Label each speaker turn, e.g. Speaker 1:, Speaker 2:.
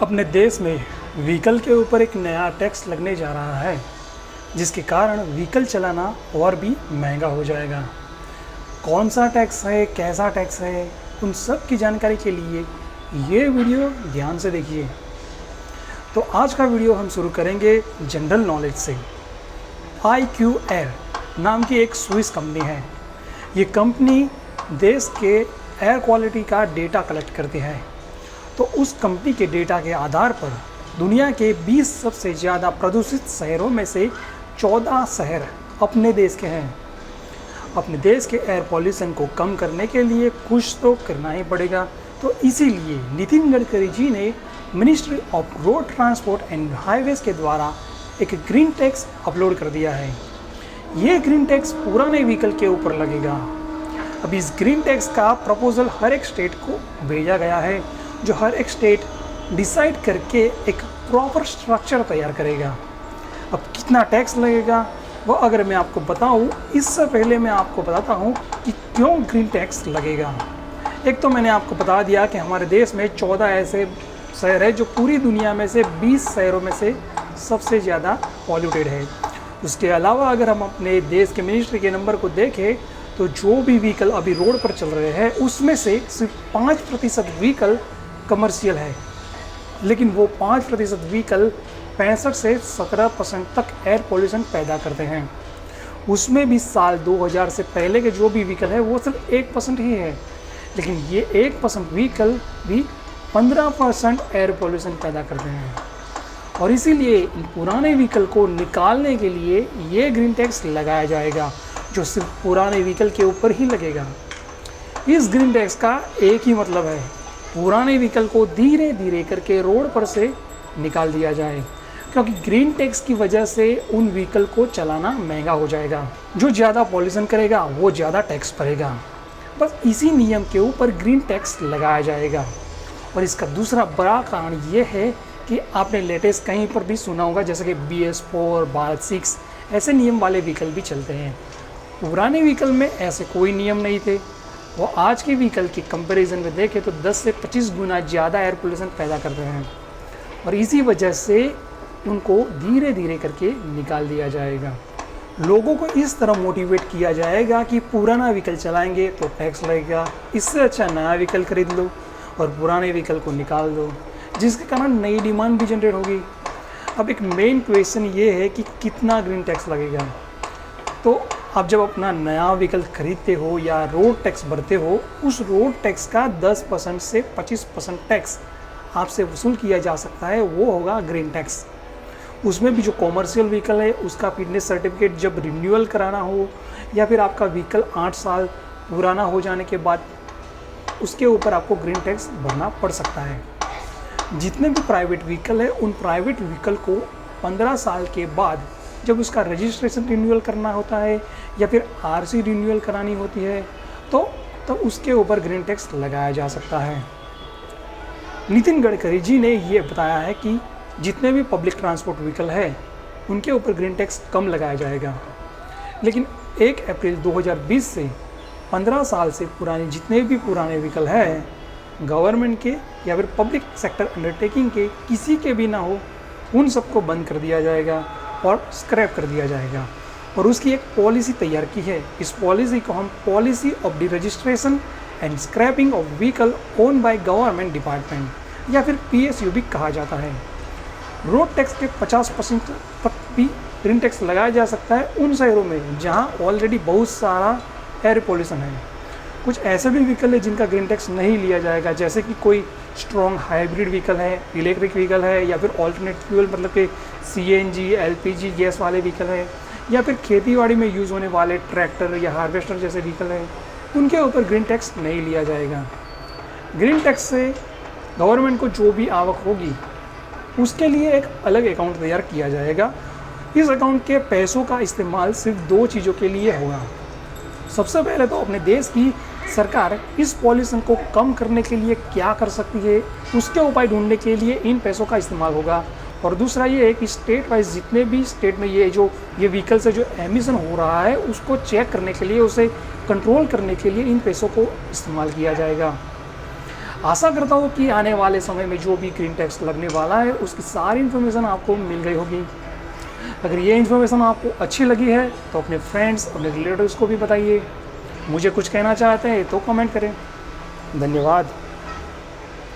Speaker 1: अपने देश में व्हीकल के ऊपर एक नया टैक्स लगने जा रहा है, जिसके कारण व्हीकल चलाना और भी महंगा हो जाएगा। कौन सा टैक्स है, कैसा टैक्स है, उन सब की जानकारी के लिए ये वीडियो ध्यान से देखिए। तो आज का वीडियो हम शुरू करेंगे जनरल नॉलेज से। IQ एयर नाम की एक स्विस कंपनी है। ये कंपनी देश के एयर क्वालिटी का डेटा कलेक्ट करती है। तो उस कंपनी के डेटा के आधार पर दुनिया के 20 सबसे ज़्यादा प्रदूषित शहरों में से 14 शहर अपने देश के हैं। अपने देश के एयर पॉल्यूशन को कम करने के लिए कुछ तो करना ही पड़ेगा। तो इसीलिए नितिन गडकरी जी ने ministry of road transport and highways के द्वारा एक ग्रीन टैक्स अपलोड कर दिया है। ये ग्रीन टैक्स पुराने व्हीकल के ऊपर लगेगा। अब इस ग्रीन टैक्स का प्रपोजल हर एक स्टेट को भेजा गया है, जो हर एक स्टेट डिसाइड करके एक प्रॉपर स्ट्रक्चर तैयार करेगा। अब कितना टैक्स लगेगा वो अगर मैं आपको बताऊं, इससे पहले मैं आपको बताता हूं कि क्यों ग्रीन टैक्स लगेगा। एक तो मैंने आपको बता दिया कि हमारे देश में 14 ऐसे शहर है जो पूरी दुनिया में से 20 शहरों में से सबसे ज़्यादा पॉल्यूटेड है। उसके अलावा अगर हम अपने देश के मिनिस्ट्री के नंबर को देखें तो जो भी व्हीकल अभी रोड पर चल रहे हैं उसमें से सिर्फ 5% व्हीकल कमर्शियल है, लेकिन वो 5% व्हीकल 65 से 17% तक एयर पोल्यूशन पैदा करते हैं। उसमें भी साल 2000 से पहले के जो भी व्हीकल है वो सिर्फ 1% ही है, लेकिन ये 1% व्हीकल भी 15% एयर पोल्यूशन पैदा करते हैं। और इसीलिए इन पुराने व्हीकल को निकालने के लिए ये ग्रीन टैक्स लगाया जाएगा, जो सिर्फ पुराने व्हीकल के ऊपर ही लगेगा। इस ग्रीन टैक्स का एक ही मतलब है, पुराने व्हीकल को धीरे धीरे करके रोड पर से निकाल दिया जाए, क्योंकि ग्रीन टैक्स की वजह से उन व्हीकल को चलाना महंगा हो जाएगा। जो ज़्यादा पॉल्यूशन करेगा वो ज़्यादा टैक्स भरेगा। बस इसी नियम के ऊपर ग्रीन टैक्स लगाया जाएगा। और इसका दूसरा बड़ा कारण ये है कि आपने लेटेस्ट कहीं पर भी सुना होगा, जैसे कि BS4, भारत 6 ऐसे नियम वाले व्हीकल भी चलते हैं। पुराने व्हीकल में ऐसे कोई नियम नहीं थे। वो आज के व्हीकल की कंपैरिजन में देखें तो 10 से 25 गुना ज़्यादा एयर पोल्यूशन पैदा करते हैं, और इसी वजह से उनको धीरे धीरे करके निकाल दिया जाएगा। लोगों को इस तरह मोटिवेट किया जाएगा कि पुराना व्हीकल चलाएंगे तो टैक्स लगेगा, इससे अच्छा नया व्हीकल खरीद लो और पुराने व्हीकल को निकाल दो, जिसके कारण नई डिमांड भी जनरेट होगी। अब एक मेन क्वेश्चन ये है कि कितना ग्रीन टैक्स लगेगा। तो आप जब अपना नया व्हीकल खरीदते हो या रोड टैक्स भरते हो, उस रोड टैक्स का 10% से 25% टैक्स आपसे वसूल किया जा सकता है, वो होगा ग्रीन टैक्स। उसमें भी जो कॉमर्शियल व्हीकल है उसका फिटनेस सर्टिफिकेट जब रिन्यूअल कराना हो, या फिर आपका व्हीकल 8 साल पुराना हो जाने के बाद, उसके ऊपर आपको ग्रीन टैक्स भरना पड़ सकता है। जितने भी प्राइवेट व्हीकल है, उन प्राइवेट व्हीकल को 15 साल के बाद जब उसका रजिस्ट्रेशन रिन्यूअल करना होता है या फिर RC रिन्यूअल करानी होती है, तो उसके ऊपर ग्रीन टैक्स लगाया जा सकता है। नितिन गडकरी जी ने ये बताया है कि जितने भी पब्लिक ट्रांसपोर्ट व्हीकल है उनके ऊपर ग्रीन टैक्स कम लगाया जाएगा, लेकिन 1 अप्रैल 2020 से 15 साल से पुराने जितने भी पुराने व्हीकल हैं, गवर्नमेंट के या फिर पब्लिक सेक्टर अंडरटेकिंग के किसी के भी ना हो, उन सबको बंद कर दिया जाएगा और स्क्रैप कर दिया जाएगा। और उसकी एक पॉलिसी तैयार की है। इस पॉलिसी को हम policy of the registration and scrapping of vehicle own by government department या फिर PSU भी कहा जाता है। रोड टैक्स के 50% तक भी ग्रीन टैक्स लगाया जा सकता है उन शहरों में जहां ऑलरेडी बहुत सारा एयर पोल्यूशन है। कुछ ऐसे भी व्हीकल है जिनका ग्रीन टैक्स नहीं लिया जाएगा, जैसे कि कोई स्ट्रॉन्ग हाइब्रिड व्हीकल है, इलेक्ट्रिक व्हीकल है, या फिर ऑल्टरनेट फ्यूल मतलब कि CNG LPG गैस वाले व्हीकल है, या फिर खेतीबाड़ी में यूज़ होने वाले ट्रैक्टर या हार्वेस्टर जैसे व्हीकल है, उनके ऊपर ग्रीन टैक्स नहीं लिया जाएगा। ग्रीन टैक्स से गवर्नमेंट को जो भी आवक होगी उसके लिए एक अलग अकाउंट तैयार किया जाएगा। इस अकाउंट के पैसों का इस्तेमाल सिर्फ 2 चीज़ों के लिए होगा। सबसे पहले तो अपने देश की सरकार इस पॉल्यूशन को कम करने के लिए क्या कर सकती है, उसके उपाय ढूंढने के लिए इन पैसों का इस्तेमाल होगा। और दूसरा ये है कि स्टेट वाइज जितने भी स्टेट में ये व्हीकल से जो एमिशन हो रहा है उसको चेक करने के लिए, उसे कंट्रोल करने के लिए इन पैसों को इस्तेमाल किया जाएगा। आशा करता हूँ कि आने वाले समय में जो भी ग्रीन टैक्स लगने वाला है उसकी सारी इन्फॉर्मेशन आपको मिल गई होगी। अगर ये इन्फॉर्मेशन आपको अच्छी लगी है तो अपने फ्रेंड्स, अपने रिलेटिव्स को भी बताइए। मुझे कुछ कहना चाहते हैं तो कमेंट करें। धन्यवाद।